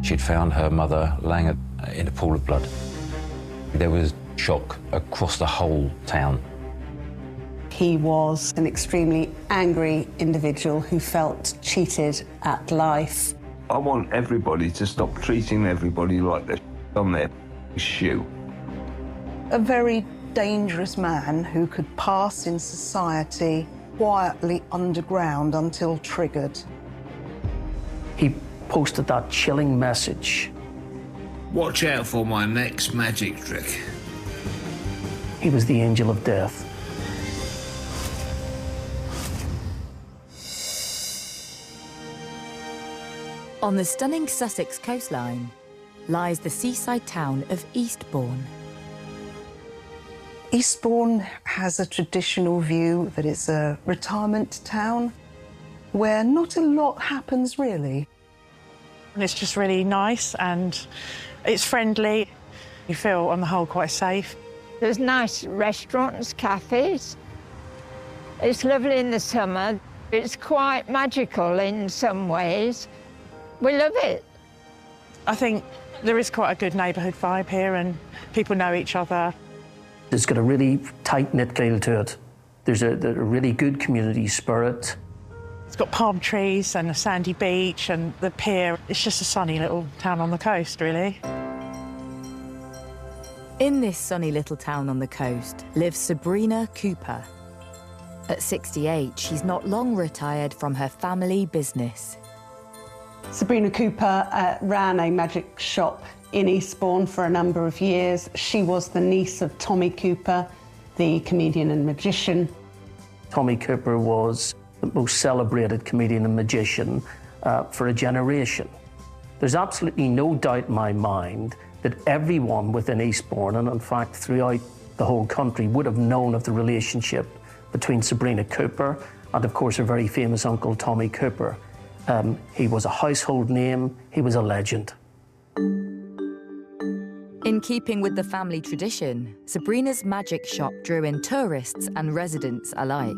She'd found her mother lying in a pool of blood. There was shock across the whole town. He was an extremely angry individual who felt cheated at life. I want everybody to stop treating everybody like they're on their shoe. A very dangerous man who could pass in society quietly underground until triggered. He posted that chilling message. Watch out for my next magic trick. He was the angel of death. On the stunning Sussex coastline lies the seaside town of Eastbourne. Eastbourne has a traditional view that it's a retirement town where not a lot happens, really. And it's just really nice and it's friendly. You feel, on the whole, quite safe. There's nice restaurants, cafes. It's lovely in the summer. It's quite magical in some ways. We love it. I think there is quite a good neighbourhood vibe here and people know each other. It's got a really tight-knit feel to it. There's a really good community spirit. It's got palm trees and a sandy beach and the pier. It's just a sunny little town on the coast, really. In this sunny little town on the coast lives Sabrina Cooper. At 68, she's not long retired from her family business. Sabrina Cooper ran a magic shop in Eastbourne for a number of years. She was the niece of Tommy Cooper, the comedian and magician. Tommy Cooper was the most celebrated comedian and magician for a generation. There's absolutely no doubt in my mind that everyone within Eastbourne, and in fact throughout the whole country, would have known of the relationship between Sabrina Cooper and, of course, her very famous uncle, Tommy Cooper. He was a household name, he was a legend. In keeping with the family tradition, Sabrina's magic shop drew in tourists and residents alike.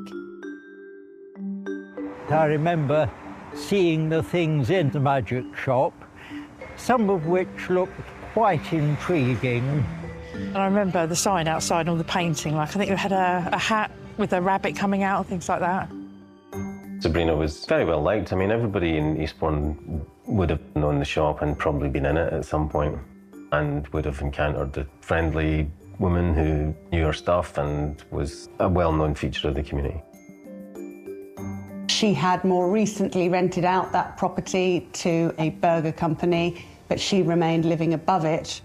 I remember seeing the things in the magic shop, some of which looked quite intriguing. And I remember the sign outside and all the painting, like I think it had a hat with a rabbit coming out and things like that. Sabrina was very well liked. I mean, everybody in Eastbourne would have known the shop and probably been in it at some point and would have encountered a friendly woman who knew her stuff and was a well-known feature of the community. She had more recently rented out that property to a burger company, but she remained living above it,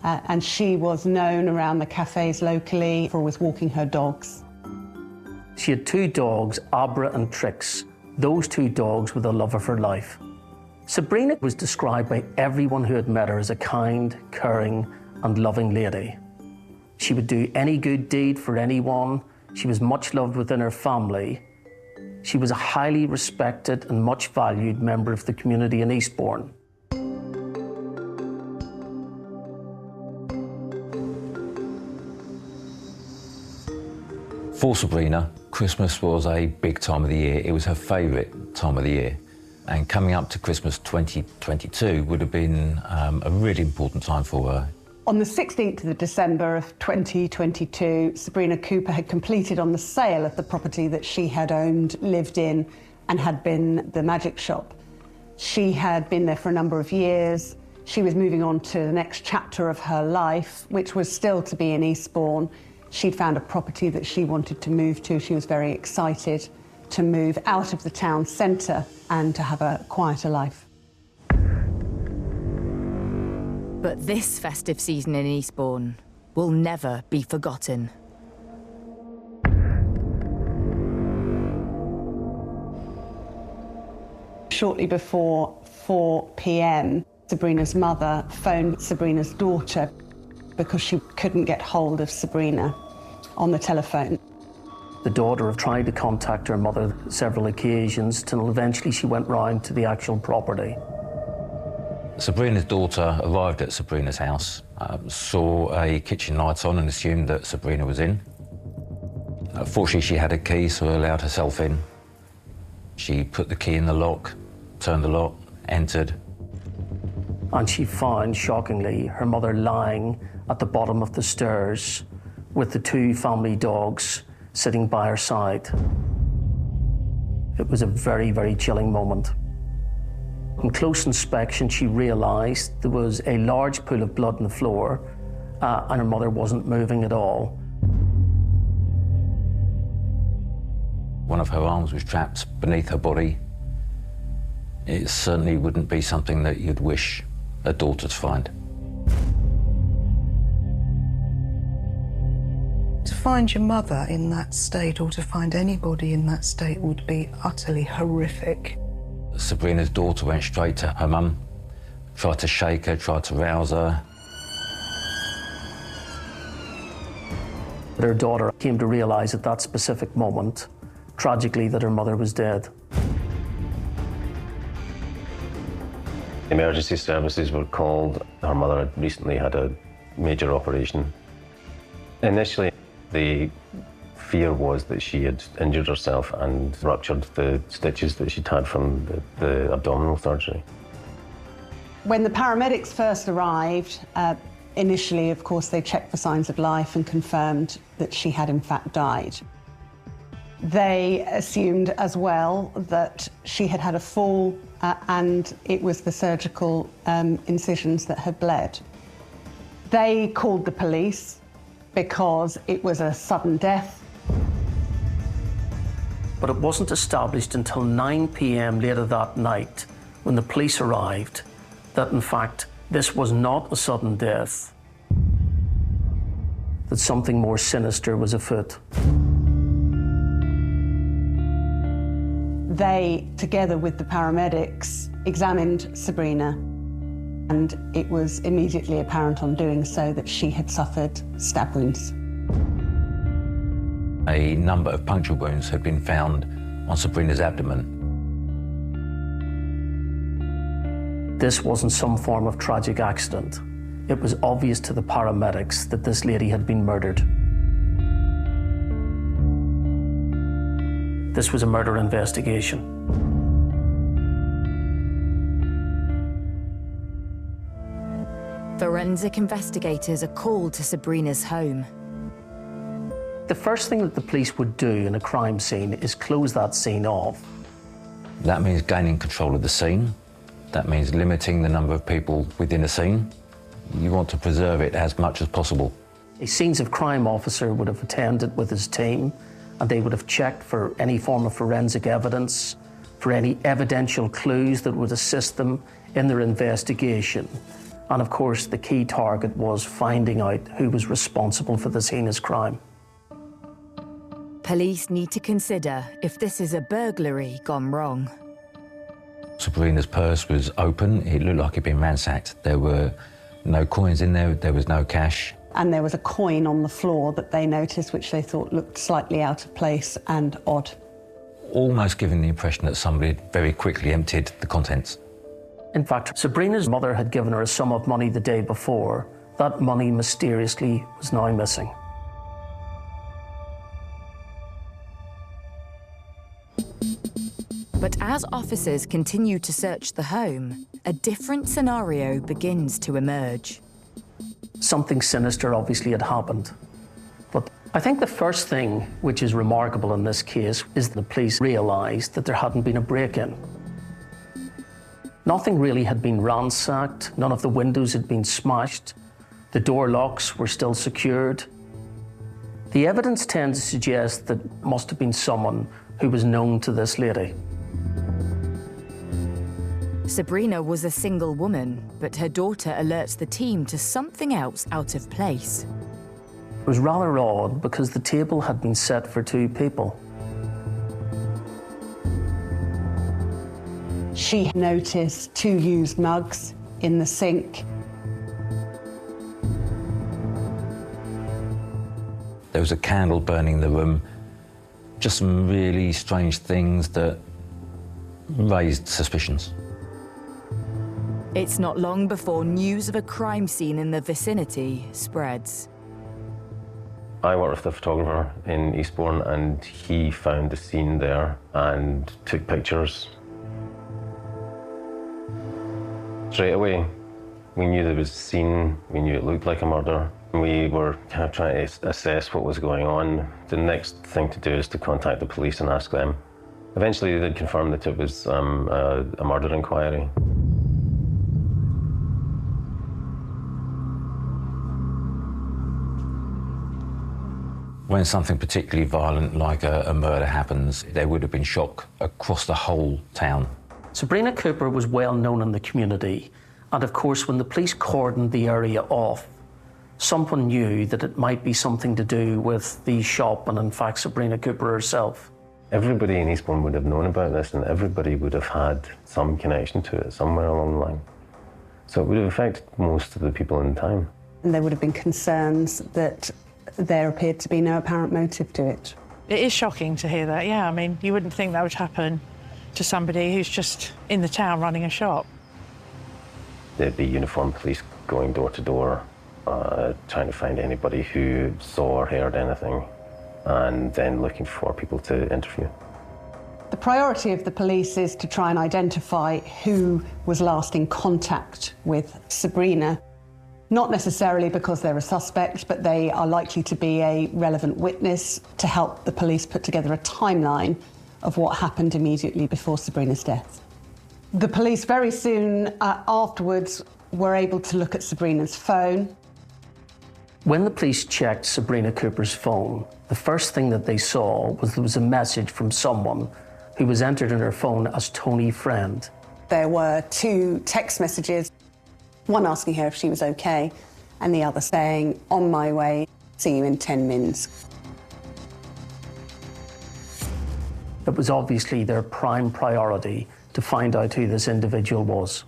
and she was known around the cafes locally for always walking her dogs. She had two dogs, Abra and Trix. Those two dogs were the love of her life. Sabrina was described by everyone who had met her as a kind, caring and loving lady. She would do any good deed for anyone. She was much loved within her family. She was a highly respected and much valued member of the community in Eastbourne. For Sabrina, Christmas was a big time of the year. It was her favourite time of the year. And coming up to Christmas 2022 would have been a really important time for her. On the 16th of December of 2022, Sabrina Cooper had completed on the sale of the property that she had owned, lived in, and had been the magic shop. She had been there for a number of years. She was moving on to the next chapter of her life, which was still to be in Eastbourne. She'd found a property that she wanted to move to. She was very excited to move out of the town centre and to have a quieter life. But this festive season in Eastbourne will never be forgotten. Shortly before 4 p.m, Sabrina's mother phoned Sabrina's daughter because she couldn't get hold of Sabrina on the telephone. The daughter had tried to contact her mother several occasions till eventually she went round to the actual property. Sabrina's daughter arrived at Sabrina's house, saw a kitchen light on and assumed that Sabrina was in. Fortunately, she had a key, so allowed herself in. She put the key in the lock, turned the lock, entered. And she found, shockingly, her mother lying at the bottom of the stairs with the 2 family dogs sitting by her side. It was a very, very chilling moment. On close inspection, she realised there was a large pool of blood on the floor and her mother wasn't moving at all. One of her arms was trapped beneath her body. It certainly wouldn't be something that you'd wish a daughter to find. To find your mother in that state, or to find anybody in that state, would be utterly horrific. Sabrina's daughter went straight to her mum, tried to shake her, tried to rouse her. Her daughter came to realise at that specific moment, tragically, that her mother was dead. Emergency services were called. Her mother had recently had a major operation. Initially, the fear was that she had injured herself and ruptured the stitches that she'd had from the abdominal surgery. When the paramedics first arrived, initially, of course, they checked for signs of life and confirmed that she had in fact died. They assumed as well that she had had a fall and it was the surgical incisions that had bled. They called the police because it was a sudden death. But it wasn't established until 9 p.m. later that night, when the police arrived, that in fact this was not a sudden death, that something more sinister was afoot. They, together with the paramedics, examined Sabrina, and it was immediately apparent on doing so that she had suffered stab wounds. A number of puncture wounds had been found on Sabrina's abdomen. This wasn't some form of tragic accident. It was obvious to the paramedics that this lady had been murdered. This was a murder investigation. Forensic investigators are called to Sabrina's home. The first thing that the police would do in a crime scene is close that scene off. That means gaining control of the scene. That means limiting the number of people within a scene. You want to preserve it as much as possible. A scenes of crime officer would have attended with his team, and they would have checked for any form of forensic evidence, for any evidential clues that would assist them in their investigation. And of course, the key target was finding out who was responsible for this heinous crime. Police need to consider if this is a burglary gone wrong. Sabrina's purse was open. It looked like it'd been ransacked. There were no coins in there. There was no cash. And there was a coin on the floor that they noticed, which they thought looked slightly out of place and odd. Almost giving the impression that somebody had very quickly emptied the contents. In fact, Sabrina's mother had given her a sum of money the day before. That money mysteriously was now missing. But as officers continue to search the home, a different scenario begins to emerge. Something sinister obviously had happened. But I think the first thing which is remarkable in this case is the police realised that there hadn't been a break-in. Nothing really had been ransacked, none of the windows had been smashed, the door locks were still secured. The evidence tends to suggest that it must have been someone who was known to this lady. Sabrina was a single woman, but her daughter alerts the team to something else out of place. It was rather odd because the table had been set for 2 people. She noticed 2 used mugs in the sink. There was a candle burning in the room. Just some really strange things that raised suspicions. It's not long before news of a crime scene in the vicinity spreads. I worked with a photographer in Eastbourne and he found the scene there and took pictures. Straight away, we knew there was a scene, we knew it looked like a murder. We were kind of trying to assess what was going on. The next thing to do is to contact the police and ask them. Eventually they confirmed that it was a murder inquiry. When something particularly violent like a murder happens, there would have been shock across the whole town. Sabrina Cooper was well known in the community, and of course when the police cordoned the area off, someone knew that it might be something to do with the shop and in fact Sabrina Cooper herself. Everybody in Eastbourne would have known about this and everybody would have had some connection to it somewhere along the line. So it would have affected most of the people in town. And there would have been concerns that there appeared to be no apparent motive to it. It is shocking to hear that, yeah. I mean, you wouldn't think that would happen to somebody who's just in the town running a shop. There'd be uniformed police going door to door, trying to find anybody who saw or heard anything, and then looking for people to interview. The priority of the police is to try and identify who was last in contact with Sabrina. Not necessarily because they're a suspect, but they are likely to be a relevant witness to help the police put together a timeline of what happened immediately before Sabrina's death. The police very soon afterwards were able to look at Sabrina's phone. When the police checked Sabrina Cooper's phone, the first thing that they saw was there was a message from someone who was entered in her phone as Tony Friend. There were 2 text messages, one asking her if she was okay, and the other saying, "On my way, see you in 10 mins." It was obviously their prime priority to find out who this individual was.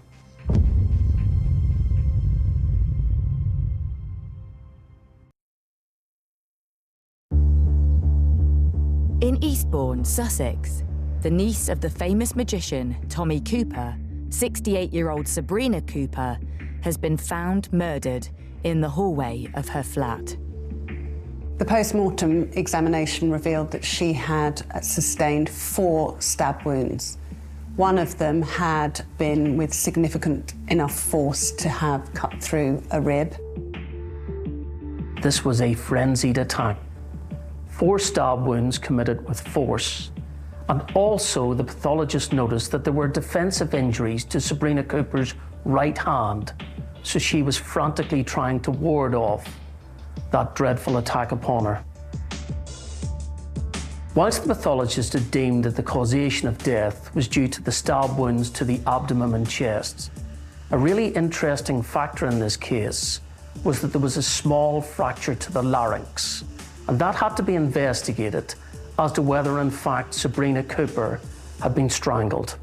In Eastbourne, Sussex, the niece of the famous magician Tommy Cooper, 68-year-old Sabrina Cooper, has been found murdered in the hallway of her flat. The post-mortem examination revealed that she had sustained 4 stab wounds. One of them had been with significant enough force to have cut through a rib. This was a frenzied attack. 4 stab wounds committed with force. And also the pathologist noticed that there were defensive injuries to Sabrina Cooper's right hand, so she was frantically trying to ward off that dreadful attack upon her. Whilst the pathologist had deemed that the causation of death was due to the stab wounds to the abdomen and chest, a really interesting factor in this case was that there was a small fracture to the larynx, and that had to be investigated as to whether in fact Sabrina Cooper had been strangled.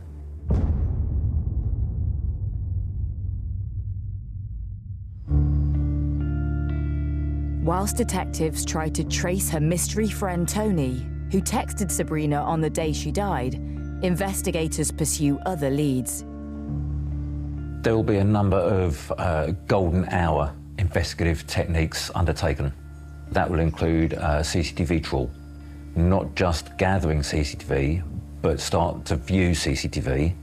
Whilst detectives tried to trace her mystery friend Tony, who texted Sabrina on the day she died, investigators pursue other leads. There will be a number of golden hour investigative techniques undertaken. That will include CCTV trawl, not just gathering CCTV, but start to view CCTV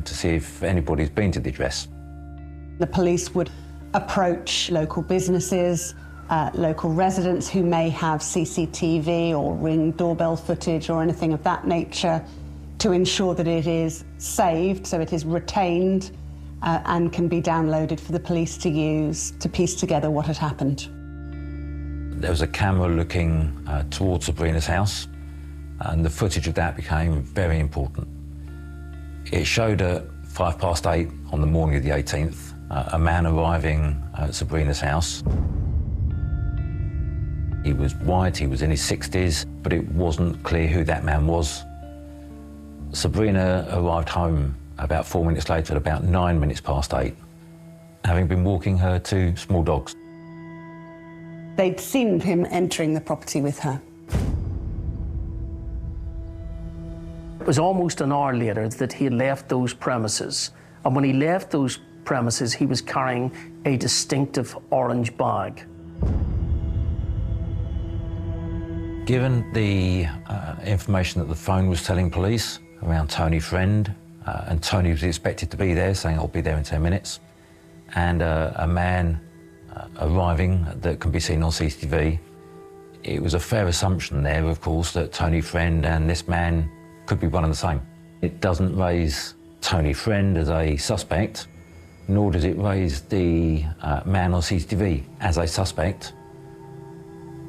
to see if anybody's been to the address. The police would approach local businesses, local residents who may have CCTV or Ring doorbell footage or anything of that nature to ensure that it is saved, so it is retained and can be downloaded for the police to use to piece together what had happened. There was a camera looking towards Sabrina's house, and the footage of that became very important. It showed at 8:05 on the morning of the 18th, a man arriving at Sabrina's house. He was white, he was in his 60s, but it wasn't clear who that man was. Sabrina arrived home about 4 minutes later at about 8:09, having been walking her 2 small dogs. They'd seen him entering the property with her. It was almost an hour later that he had left those premises, and when he left those premises, he was carrying a distinctive orange bag. Given the information that the phone was telling police around Tony Friend, and Tony was expected to be there, saying, "I'll be there in 10 minutes," and a man arriving that can be seen on CCTV, it was a fair assumption there, of course, that Tony Friend and this man could be one and the same. It doesn't raise Tony Friend as a suspect, nor does it raise the man on CCTV as a suspect,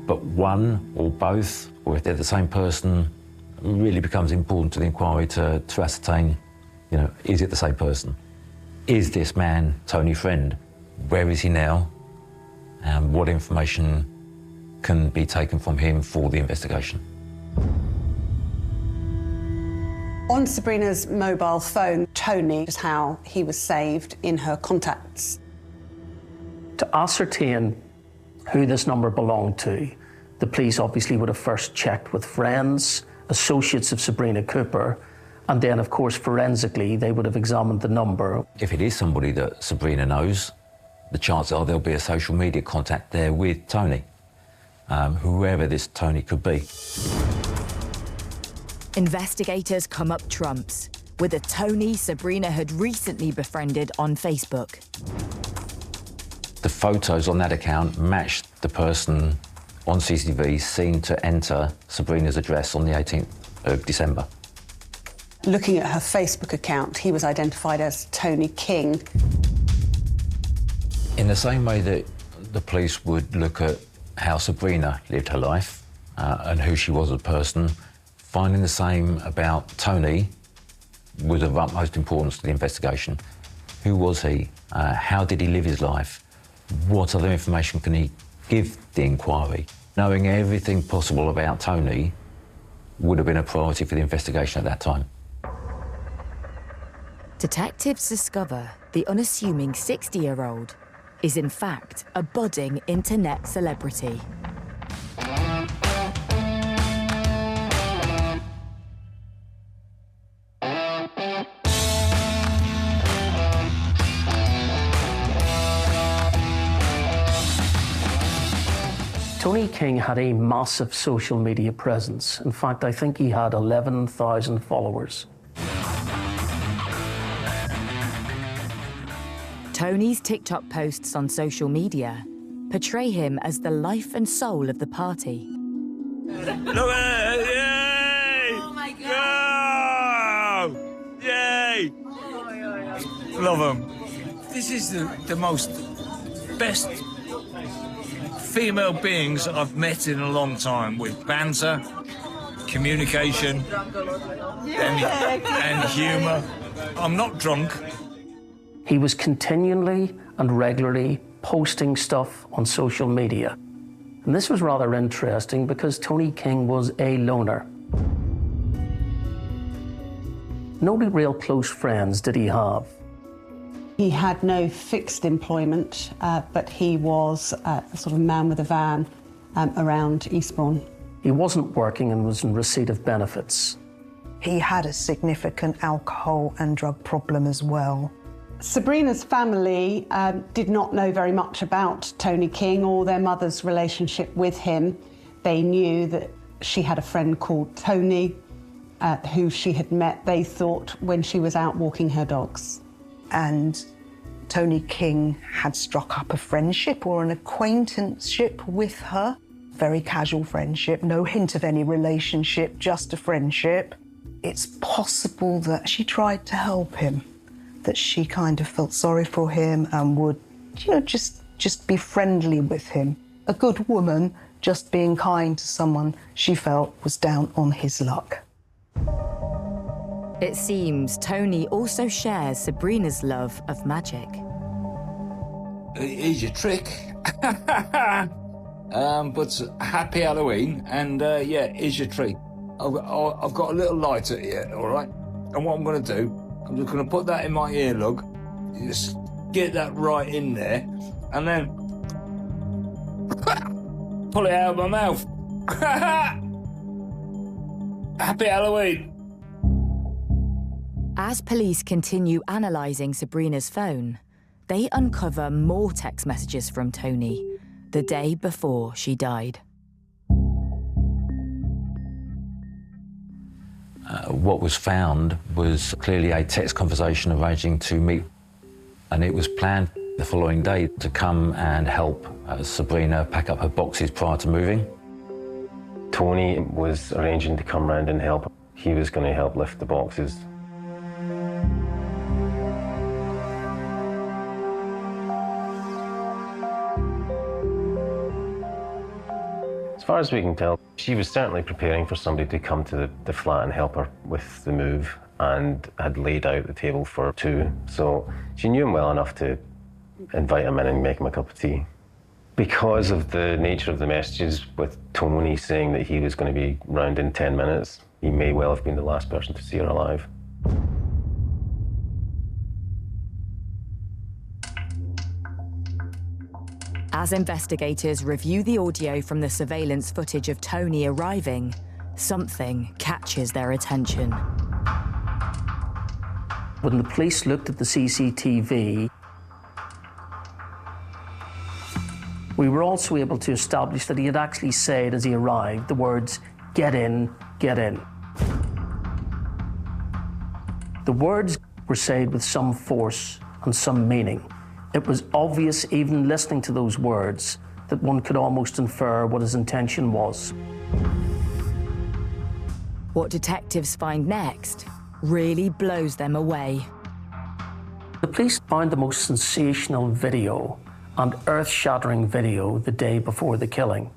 but one or both, or if they're the same person, really becomes important to the inquiry to ascertain, you know, is it the same person? Is this man Tony Friend? Where is he now? And what information can be taken from him for the investigation? On Sabrina's mobile phone, Tony is how he was saved in her contacts. To ascertain who this number belonged to, the police obviously would have first checked with friends, associates of Sabrina Cooper, and then, of course, forensically, they would have examined the number. If it is somebody that Sabrina knows, the chances are there'll be a social media contact there with Tony, whoever this Tony could be. Investigators come up trumps with a Tony Sabrina had recently befriended on Facebook. The photos on that account matched the person on CCTV seen to enter Sabrina's address on the 18th of December. Looking at her Facebook account, he was identified as Tony King. In the same way that the police would look at how Sabrina lived her life and who she was as a person, finding the same about Tony was of utmost importance to the investigation. Who was he? How did he live his life? What other information can he give the inquiry? Knowing everything possible about Tony would have been a priority for the investigation at that time. Detectives discover the unassuming 60-year-old is in fact a budding internet celebrity. Tony King had a massive social media presence. In fact, I think he had 11,000 followers. Tony's TikTok posts on social media portray him as the life and soul of the party. Look at it! Yay! Oh my God! Go! Yay! Love them. This is the most best female beings I've met in a long time, with banter, communication, and humour. I'm not drunk. He was continually and regularly posting stuff on social media. And this was rather interesting because Tony King was a loner. No real close friends did he have. He had no fixed employment, but he was a sort of man with a van around Eastbourne. He wasn't working and was in receipt of benefits. He had a significant alcohol and drug problem as well. Sabrina's family did not know very much about Tony King or their mother's relationship with him. They knew that she had a friend called Tony, who she had met, they thought, when she was out walking her dogs. And Tony King had struck up a friendship or an acquaintanceship with her. Very casual friendship, no hint of any relationship, just a friendship. It's possible that she tried to help him, that she kind of felt sorry for him and would, you know, just be friendly with him. A good woman just being kind to someone she felt was down on his luck. It seems Tony also shares Sabrina's love of magic. Here's your trick. But happy Halloween, and yeah, here's your treat. I've got a little lighter here, all right? And what I'm going to do, I'm just going to put that in my earlug, just get that right in there, and then pull it out of my mouth. Happy Halloween. As police continue analysing Sabrina's phone, they uncover more text messages from Tony the day before she died. What was found was clearly a text conversation arranging to meet, and it was planned the following day to come and help Sabrina pack up her boxes prior to moving. Tony was arranging to come round and help. He was going to help lift the boxes. As far as we can tell, she was certainly preparing for somebody to come to the flat and help her with the move, and had laid out the table for two. So she knew him well enough to invite him in and make him a cup of tea. Because of the nature of the messages, with Tony saying that he was going to be round in 10 minutes, he may well have been the last person to see her alive. As investigators review the audio from the surveillance footage of Tony arriving, something catches their attention. When the police looked at the CCTV, we were also able to establish that he had actually said as he arrived the words, "Get in, get in." The words were said with some force and some meaning. It was obvious, even listening to those words, that one could almost infer what his intention was. What detectives find next really blows them away. The police found the most sensational video and earth-shattering video the day before the killing.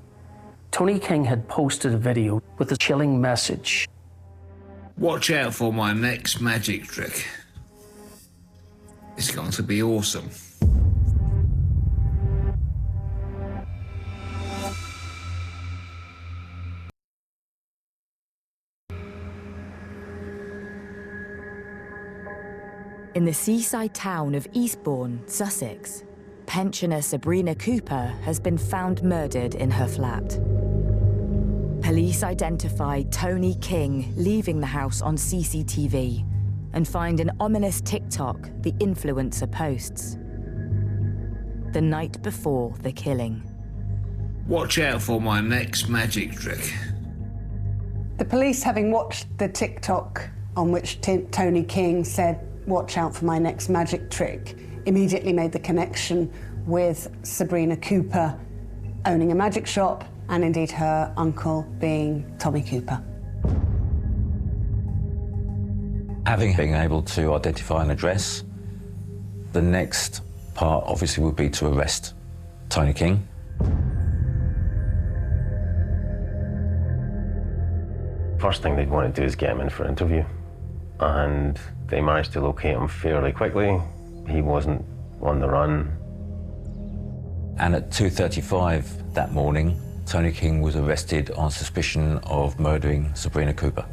Tony King had posted a video with a chilling message. Watch out for my next magic trick. It's going to be awesome. In the seaside town of Eastbourne, Sussex, pensioner Sabrina Cooper has been found murdered in her flat. Police identified Tony King leaving the house on CCTV and find an ominous TikTok the influencer posts. The night before the killing. Watch out for my next magic trick. The police, having watched the TikTok on which Tony King said, "Watch out for my next magic trick," immediately made the connection with Sabrina Cooper owning a magic shop, and indeed her uncle being Tommy Cooper. Having been able to identify an address, the next part obviously would be to arrest Tony King. First thing they'd want to do is get him in for an interview, and they managed to locate him fairly quickly. He wasn't on the run. And at 2:35 that morning, Tony King was arrested on suspicion of murdering Sabrina Cooper.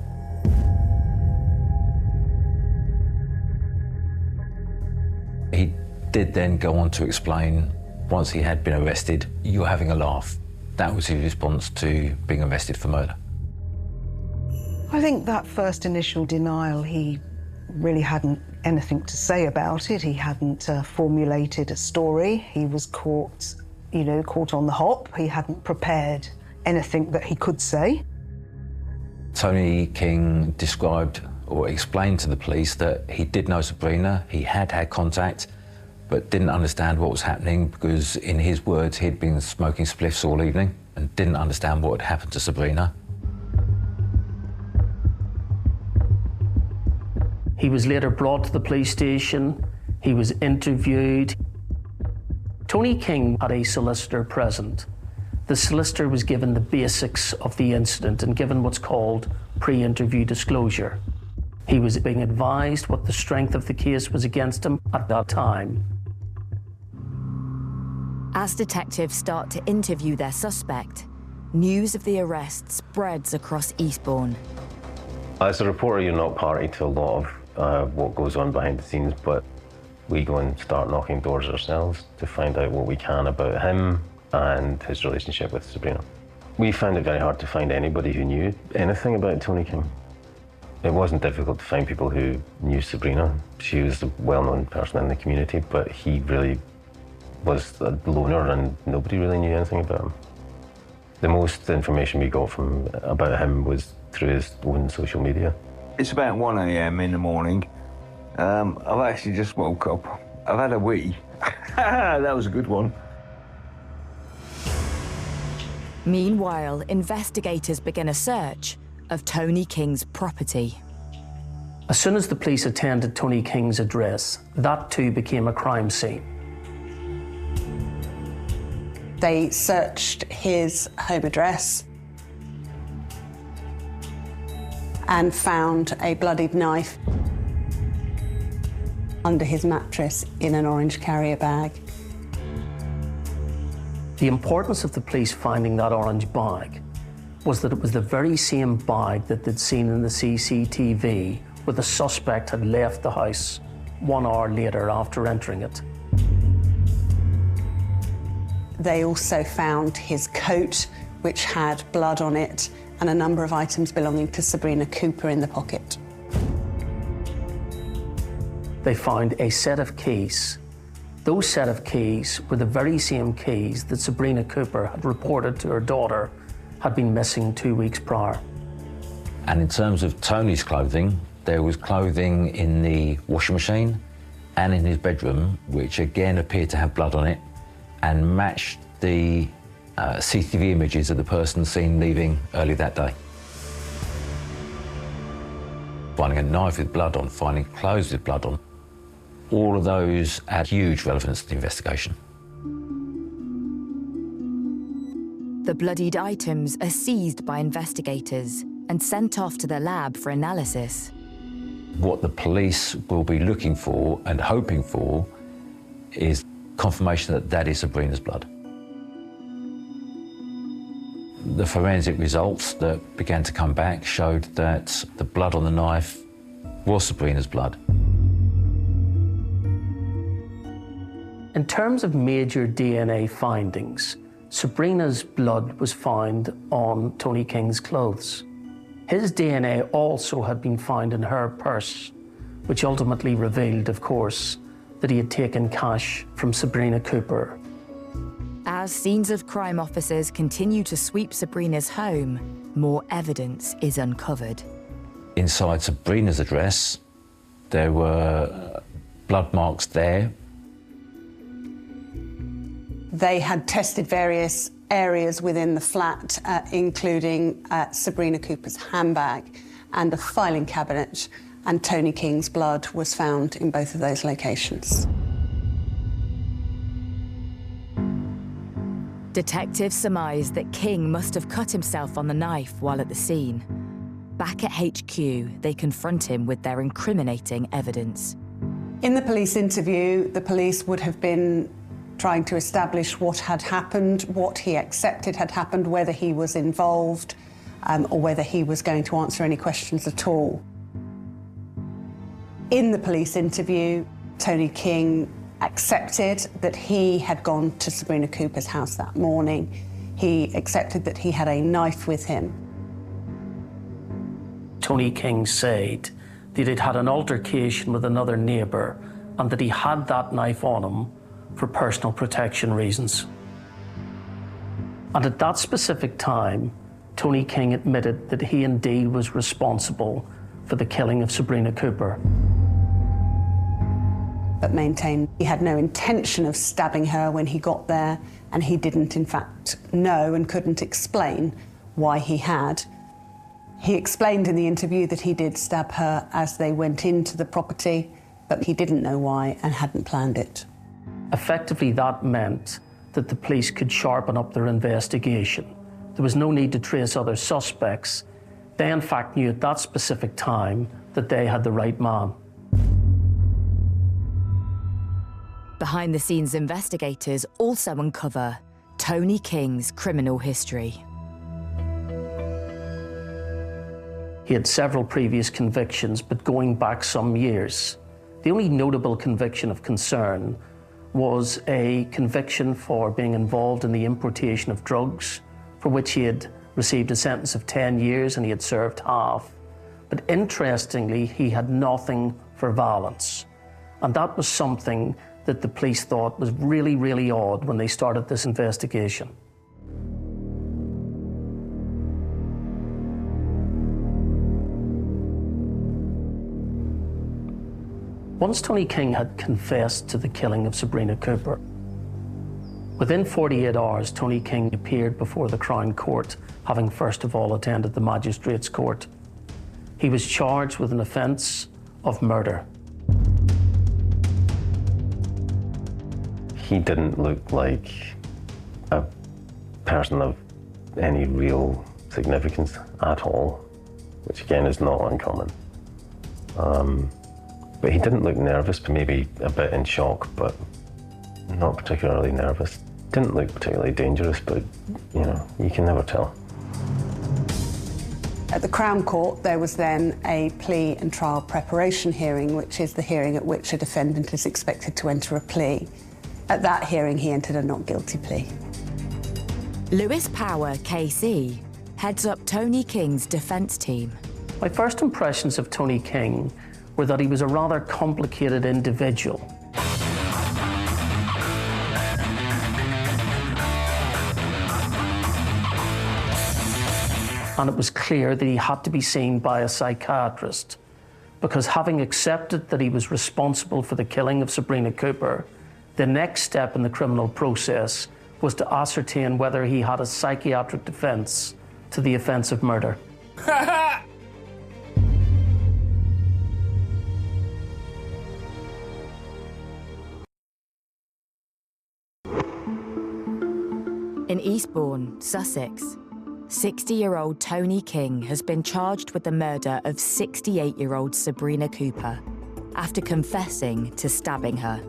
He did then go on to explain, once he had been arrested, "You're having a laugh." That was his response to being arrested for murder. I think that first initial denial, he really hadn't anything to say about it. He hadn't formulated a story. He was caught, caught on the hop. He hadn't prepared anything that he could say. Tony King described or explained to the police that he did know Sabrina, he had had contact, but didn't understand what was happening because, in his words, he'd been smoking spliffs all evening and didn't understand what had happened to Sabrina. He was later brought to the police station. He was interviewed. Tony King had a solicitor present. The solicitor was given the basics of the incident and given what's called pre-interview disclosure. He was being advised what the strength of the case was against him at that time. As detectives start to interview their suspect, news of the arrest spreads across Eastbourne. As a reporter, you're not party to a lot of what goes on behind the scenes, but we go and start knocking doors ourselves to find out what we can about him and his relationship with Sabrina. We found it very hard to find anybody who knew anything about Tony King. It wasn't difficult to find people who knew Sabrina. She was a well-known person in the community, but he really was a loner and nobody really knew anything about him. The most information we got about him was through his own social media. It's about 1 a.m. in the morning. I've actually just woke up. I've had a wee. That was a good one. Meanwhile, investigators begin a search of Tony King's property. As soon as the police attended Tony King's address, that too became a crime scene. They searched his home address and found a bloodied knife under his mattress in an orange carrier bag. The importance of the police finding that orange bag was that it was the very same bag that they'd seen in the CCTV where the suspect had left the house 1 hour later after entering it. They also found his coat, which had blood on it, and a number of items belonging to Sabrina Cooper in the pocket. They found a set of keys. Those set of keys were the very same keys that Sabrina Cooper had reported to her daughter had been missing 2 weeks prior. And in terms of Tony's clothing, there was clothing in the washing machine and in his bedroom, which again appeared to have blood on it and matched the CCTV images of the person seen leaving early that day. Finding a knife with blood on, finding clothes with blood on, all of those had huge relevance to the investigation. The bloodied items are seized by investigators and sent off to the lab for analysis. What the police will be looking for and hoping for is confirmation that that is Sabrina's blood. The forensic results that began to come back showed that the blood on the knife was Sabrina's blood. In terms of major DNA findings, Sabrina's blood was found on Tony King's clothes. His DNA also had been found in her purse, which ultimately revealed, of course, that he had taken cash from Sabrina Cooper. As scenes of crime officers continue to sweep Sabrina's home, more evidence is uncovered. Inside Sabrina's address, there were blood marks there. They had tested various areas within the flat, including Sabrina Cooper's handbag and a filing cabinet, and Tony King's blood was found in both of those locations. Detectives surmise that King must have cut himself on the knife while at the scene. Back at HQ, they confront him with their incriminating evidence. In the police interview, the police would have been trying to establish what had happened, what he accepted had happened, whether he was involved, or whether he was going to answer any questions at all. In the police interview, Tony King accepted that he had gone to Sabrina Cooper's house that morning. He accepted that he had a knife with him. Tony King said that he'd had an altercation with another neighbour and that he had that knife on him for personal protection reasons. And at that specific time, Tony King admitted that he indeed was responsible for the killing of Sabrina Cooper. But maintained he had no intention of stabbing her when he got there, and he didn't in fact know and couldn't explain why he had. He explained in the interview that he did stab her as they went into the property, but he didn't know why and hadn't planned it. Effectively, that meant that the police could sharpen up their investigation. There was no need to trace other suspects. They, in fact, knew at that specific time that they had the right man. Behind-the-scenes investigators also uncover Tony King's criminal history. He had several previous convictions, but going back some years. The only notable conviction of concern was a conviction for being involved in the importation of drugs, for which he had received a sentence of 10 years and he had served half. But interestingly, he had nothing for violence. And that was something that the police thought was really, really odd when they started this investigation. Once Tony King had confessed to the killing of Sabrina Cooper, within 48 hours, Tony King appeared before the Crown Court, having first of all attended the Magistrates' Court. He was charged with an offence of murder. He didn't look like a person of any real significance at all, which again is not uncommon. But he didn't look nervous, but maybe a bit in shock, but not particularly nervous. Didn't look particularly dangerous, but you know, you can never tell. At the Crown Court, there was then a plea and trial preparation hearing, which is the hearing at which a defendant is expected to enter a plea. At that hearing, he entered a not guilty plea. Lewis Power, KC, heads up Tony King's defence team. My first impressions of Tony King were that he was a rather complicated individual. And it was clear that he had to be seen by a psychiatrist, because having accepted that he was responsible for the killing of Sabrina Cooper, the next step in the criminal process was to ascertain whether he had a psychiatric defence to the offence of murder. In Eastbourne, Sussex, 60-year-old Tony King has been charged with the murder of 68-year-old Sabrina Cooper after confessing to stabbing her.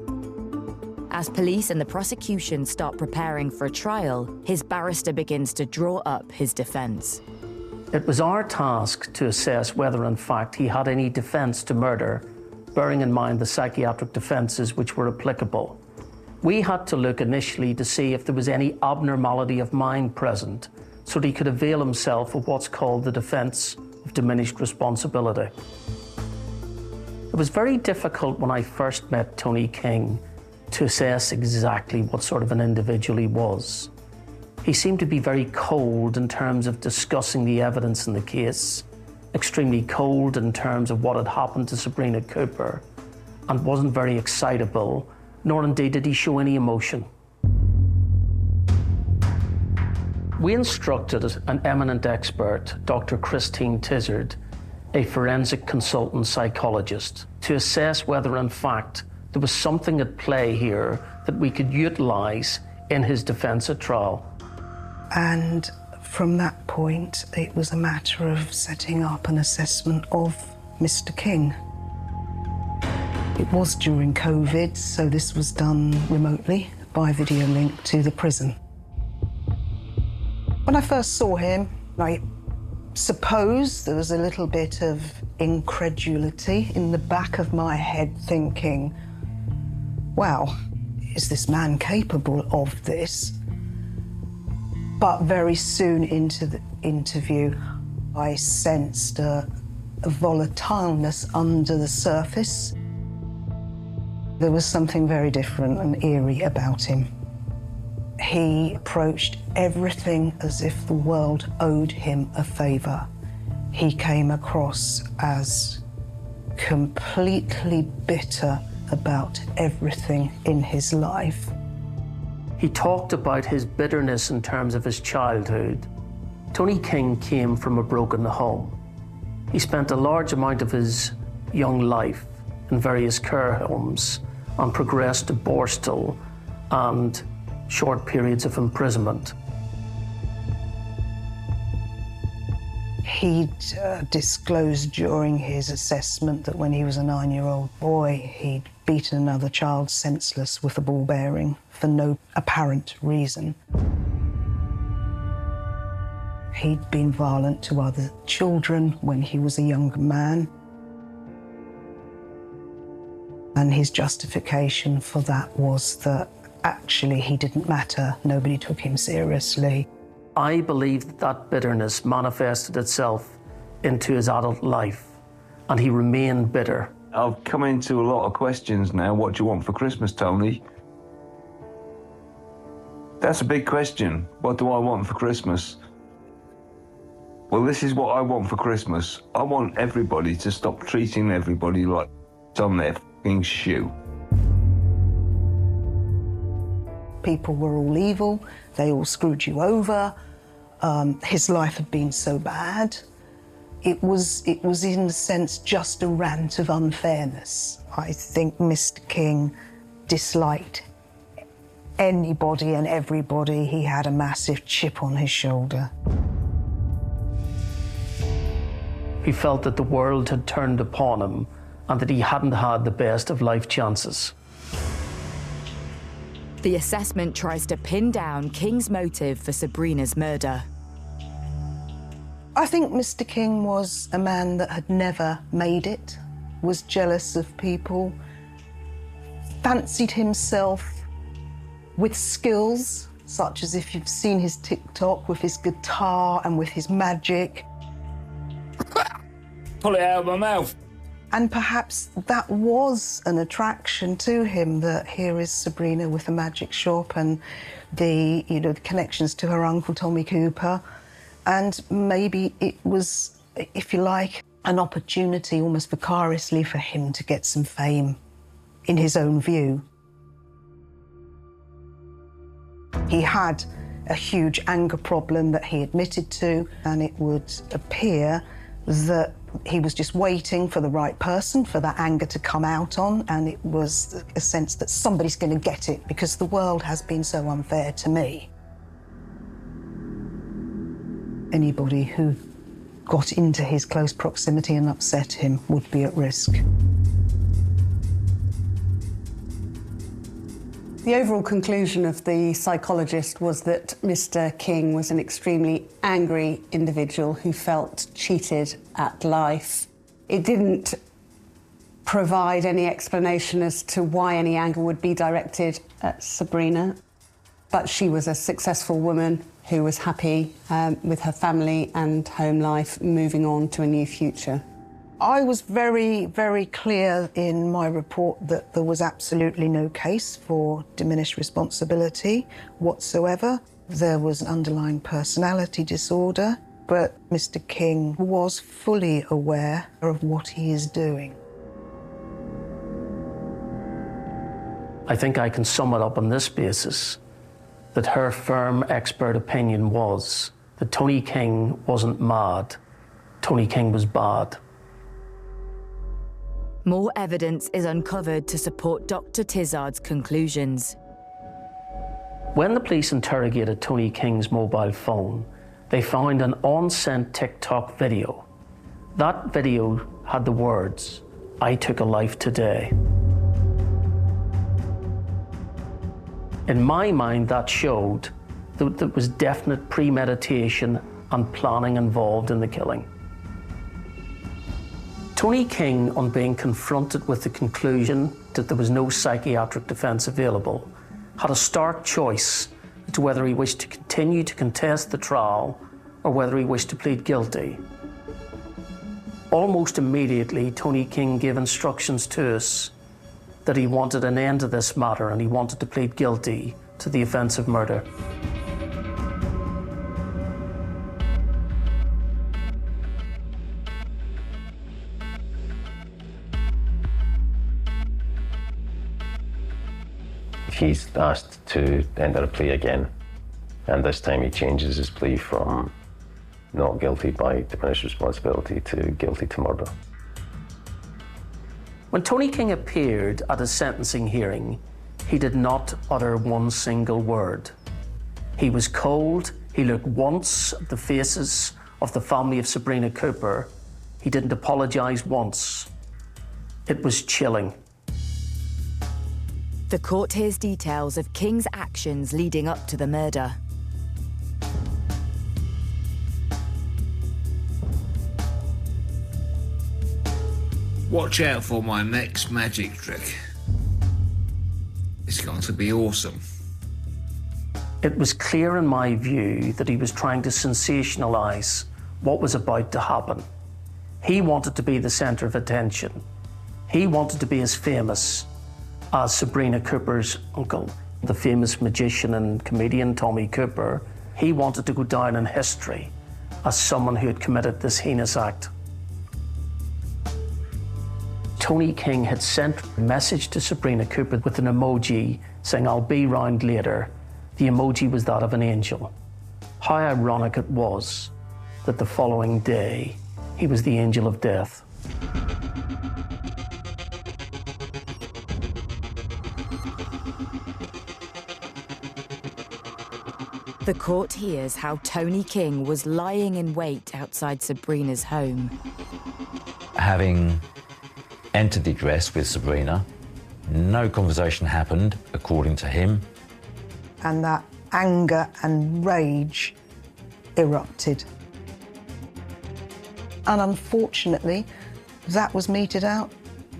As police and the prosecution start preparing for a trial, his barrister begins to draw up his defence. It was our task to assess whether in fact he had any defence to murder, bearing in mind the psychiatric defences which were applicable. We had to look initially to see if there was any abnormality of mind present, so that he could avail himself of what's called the defence of diminished responsibility. It was very difficult when I first met Tony King to assess exactly what sort of an individual he was. He seemed to be very cold in terms of discussing the evidence in the case, extremely cold in terms of what had happened to Sabrina Cooper, and wasn't very excitable, nor indeed did he show any emotion. We instructed an eminent expert, Dr. Christine Tizard, a forensic consultant psychologist, to assess whether in fact there was something at play here that we could utilise in his defence at trial. And from that point, it was a matter of setting up an assessment of Mr. King. It was during COVID, so this was done remotely by video link to the prison. When I first saw him, I suppose there was a little bit of incredulity in the back of my head, thinking, wow, is this man capable of this? But very soon into the interview, I sensed a volatileness under the surface. There was something very different and eerie about him. He approached everything as if the world owed him a favour. He came across as completely bitter about everything in his life. He talked about his bitterness in terms of his childhood. Tony King came from a broken home. He spent a large amount of his young life in various care homes and progressed to Borstal and short periods of imprisonment. He'd disclosed during his assessment that when he was a 9-year-old boy, he'd beaten another child senseless with a ball bearing for no apparent reason. He'd been violent to other children when he was a young man. And his justification for that was that actually he didn't matter, nobody took him seriously. I believe that that bitterness manifested itself into his adult life, and he remained bitter. I've come into a lot of questions now. What do you want for Christmas, Tony? That's a big question. What do I want for Christmas? Well, this is what I want for Christmas. I want everybody to stop treating everybody like it's on their fucking shoe. People were all evil, they all screwed you over. His life had been so bad. It was in a sense just a rant of unfairness. I think Mr. King disliked anybody and everybody. He had a massive chip on his shoulder. He felt that the world had turned upon him and that he hadn't had the best of life chances. The assessment tries to pin down King's motive for Sabrina's murder. I think Mr. King was a man that had never made it, was jealous of people, fancied himself with skills, such as if you've seen his TikTok with his guitar and with his magic. Pull it out of my mouth. And perhaps that was an attraction to him, that here is Sabrina with a magic shop and the connections to her uncle, Tommy Cooper. And maybe it was, if you like, an opportunity almost vicariously for him to get some fame in his own view. He had a huge anger problem that he admitted to, and it would appear that he was just waiting for the right person for that anger to come out on, and it was a sense that somebody's going to get it because the world has been so unfair to me. Anybody who got into his close proximity and upset him would be at risk. The overall conclusion of the psychologist was that Mr. King was an extremely angry individual who felt cheated at life. It didn't provide any explanation as to why any anger would be directed at Sabrina, but she was a successful woman who was happy with her family and home life, moving on to a new future. I was very, very clear in my report that there was absolutely no case for diminished responsibility whatsoever. There was an underlying personality disorder, but Mr. King was fully aware of what he is doing. I think I can sum it up on this basis, that her firm expert opinion was that Tony King wasn't mad, Tony King was bad. More evidence is uncovered to support Dr. Tizard's conclusions. When the police interrogated Tony King's mobile phone, they found an on-sent TikTok video. That video had the words, "I took a life today." In my mind, that showed that there was definite premeditation and planning involved in the killing. Tony King, on being confronted with the conclusion that there was no psychiatric defence available, had a stark choice as to whether he wished to continue to contest the trial or whether he wished to plead guilty. Almost immediately, Tony King gave instructions to us that he wanted an end to this matter and he wanted to plead guilty to the offence of murder. He's asked to enter a plea again, and this time he changes his plea from not guilty by diminished responsibility to guilty to murder. When Tony King appeared at a sentencing hearing, he did not utter one single word. He was cold. He looked once at the faces of the family of Sabrina Cooper. He didn't apologise once. It was chilling. The court hears details of King's actions leading up to the murder. Watch out for my next magic trick. It's going to be awesome. It was clear in my view that he was trying to sensationalise what was about to happen. He wanted to be the centre of attention. He wanted to be as famous as Sabrina Cooper's uncle, the famous magician and comedian Tommy Cooper. He wanted to go down in history as someone who had committed this heinous act. Tony King had sent a message to Sabrina Cooper with an emoji saying, "I'll be round later." The emoji was that of an angel. How ironic it was that the following day, he was the angel of death. The court hears how Tony King was lying in wait outside Sabrina's home. Having entered the address with Sabrina, no conversation happened, according to him. And that anger and rage erupted. And unfortunately, that was meted out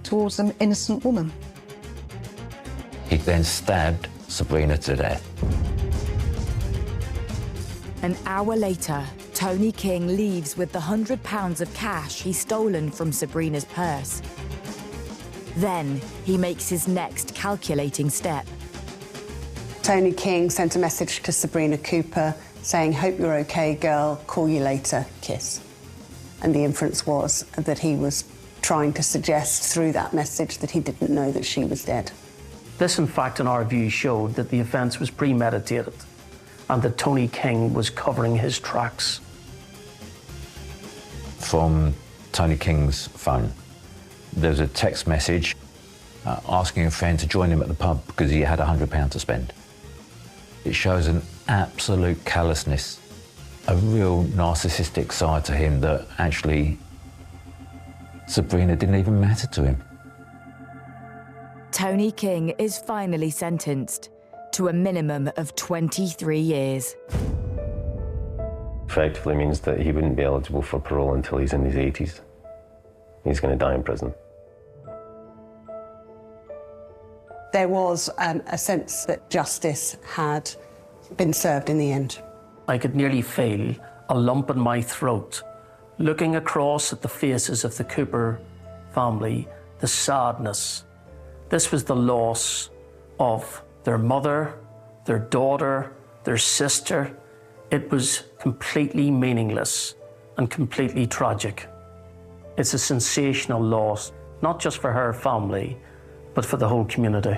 towards an innocent woman. He then stabbed Sabrina to death. An hour later, Tony King leaves with the £100 of cash he's stolen from Sabrina's purse. Then he makes his next calculating step. Tony King sent a message to Sabrina Cooper saying, "Hope you're okay, girl, call you later, kiss." And the inference was that he was trying to suggest through that message that he didn't know that she was dead. This, in fact, in our view, showed that the offence was premeditated and that Tony King was covering his tracks. From Tony King's phone, there's a text message asking a friend to join him at the pub because he had £100 to spend. It shows an absolute callousness, a real narcissistic side to him that actually Sabrina didn't even matter to him. Tony King is finally sentenced to a minimum of 23 years. Effectively means that he wouldn't be eligible for parole until he's in his 80s. He's going to die in prison. There was a sense that justice had been served in the end. I could nearly feel a lump in my throat, looking across at the faces of the Cooper family, the sadness. This was the loss of their mother, their daughter, their sister. It was completely meaningless and completely tragic. It's a sensational loss, not just for her family, but for the whole community.